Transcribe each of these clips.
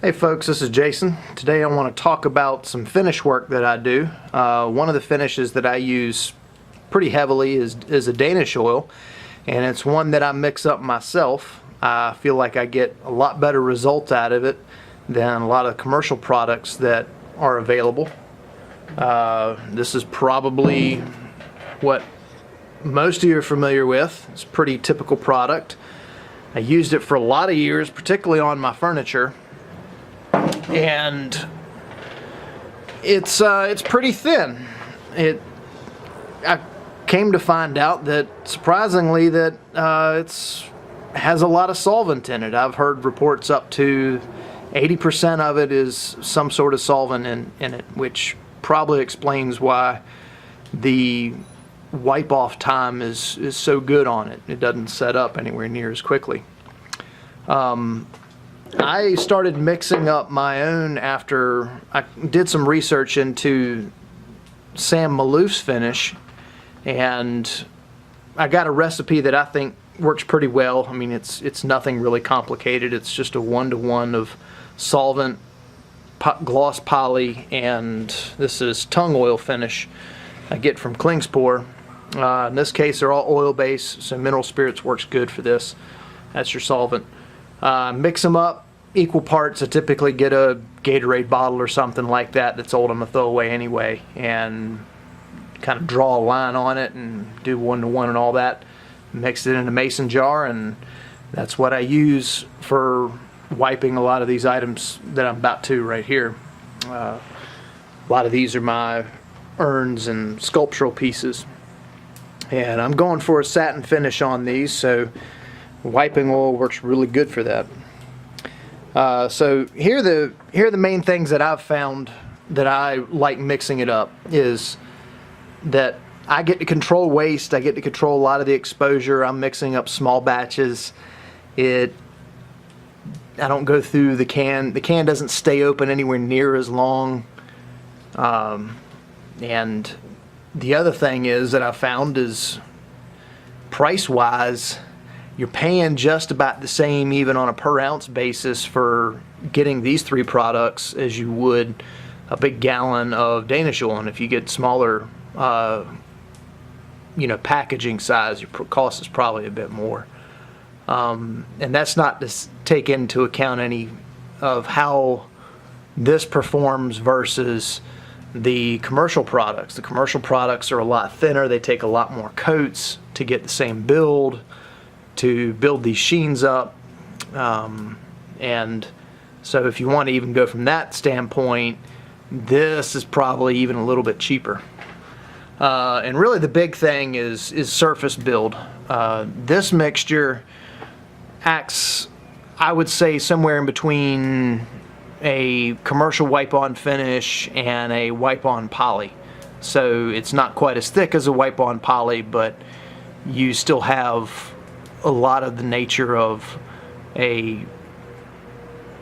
Hey folks, this is Jason. Today I want to talk about some finish work that I do. One of the finishes that I use pretty heavily is a Danish oil, and it's one that I mix up myself. I feel like I get a lot better results out of it than a lot of commercial products that are available. This is probably what most of you are familiar with. It's a pretty typical product. I used it for a lot of years, particularly on my furniture. And it's pretty thin. I came to find out that surprisingly that it has a lot of solvent in it. I've heard reports up to 80% of it is some sort of solvent in it, which probably explains why the wipe off time is so good on it. It doesn't set up anywhere near as quickly. I started mixing up my own after I did some research into Sam Maloof's finish, and I got a recipe that I think works pretty well. I mean, it's nothing really complicated. It's just a 1-to-1 of solvent, gloss poly, and this is tongue oil finish I get from Klingspor. In this case, they're all oil based, so mineral spirits works good for this. That's your solvent. Mix them up equal parts. I typically get a Gatorade bottle or something like that that's old. I'm gonna throw away anyway, and kind of draw a line on it and do 1-to-1 and all that. Mix it in a mason jar, and that's what I use for wiping a lot of these items that I'm about to right here. A lot of these are my urns and sculptural pieces, and I'm going for a satin finish on these, so wiping oil works really good for that. So here are the main things that I've found that I like mixing it up is that I get to control waste. I get to control a lot of the exposure. I'm mixing up small batches. I don't go through the can. The can doesn't stay open anywhere near as long. And the other thing is that I found is price-wise, you're paying just about the same even on a per ounce basis for getting these three products as you would a big gallon of Danish oil. And if you get smaller packaging size, your cost is probably a bit more. And that's not to take into account any of how this performs versus the commercial products. The commercial products are a lot thinner. They take a lot more coats to get the same build, to build these sheens up, and so if you want to even go from that standpoint, this is probably even a little bit cheaper. And really the big thing is surface build. This mixture acts, I would say, somewhere in between a commercial wipe-on finish and a wipe-on poly. So it's not quite as thick as a wipe-on poly, but you still have a lot of the nature of a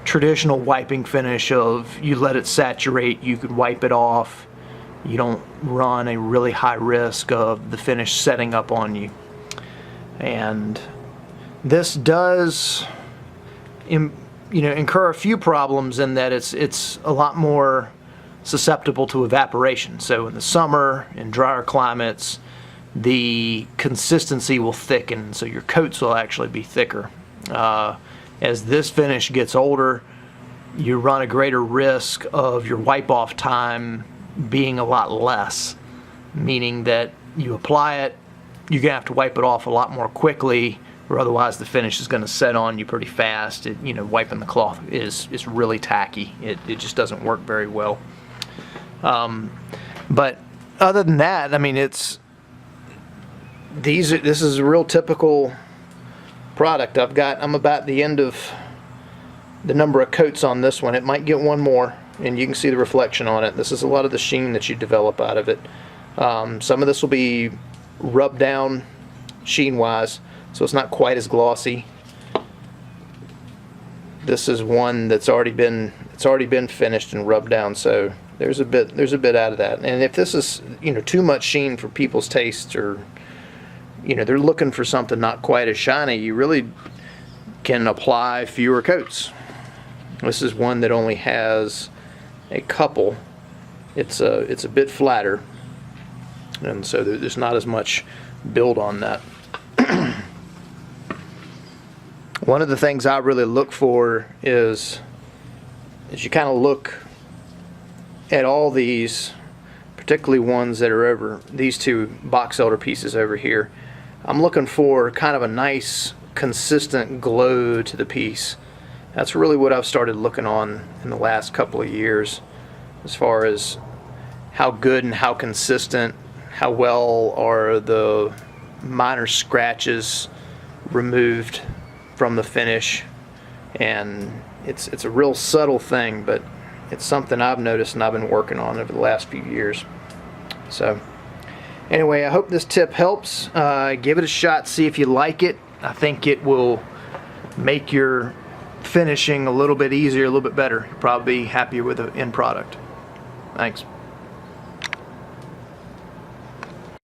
traditional wiping finish of you let it saturate, you could wipe it off, you don't run a really high risk of the finish setting up on you. And this does incur a few problems in that it's a lot more susceptible to evaporation. So in the summer, in drier climates, the consistency will thicken, so your coats will actually be thicker. As this finish gets older, you run a greater risk of your wipe-off time being a lot less, meaning that you apply it, you're going to have to wipe it off a lot more quickly, or otherwise the finish is going to set on you pretty fast. Wiping the cloth is really tacky. It just doesn't work very well. But other than that, I mean, this is a real typical product. I'm about the end of the number of coats on this one. It might get one more, and you can see the reflection on it. This is a lot of the sheen that you develop out of it. Some of this will be rubbed down sheen wise, so it's not quite as glossy. This is one that's already been finished and rubbed down, so there's a bit out of that. And if this is too much sheen for people's tastes, or they're looking for something not quite as shiny, you really can apply fewer coats. This is one that only has a couple. It's a bit flatter, and so there's not as much build on that. One of the things I really look for is you kind of look at all these, particularly ones that are over these two box elder pieces over here. I'm looking for kind of a nice consistent glow to the piece. That's really what I've started looking on in the last couple of years, as far as how good and how consistent, how well are the minor scratches removed from the finish. And it's a real subtle thing, but it's something I've noticed and I've been working on over the last few years. So anyway, I hope this tip helps. Give it a shot, see if you like it. I think it will make your finishing a little bit easier, a little bit better. You'll probably be happier with the end product. Thanks.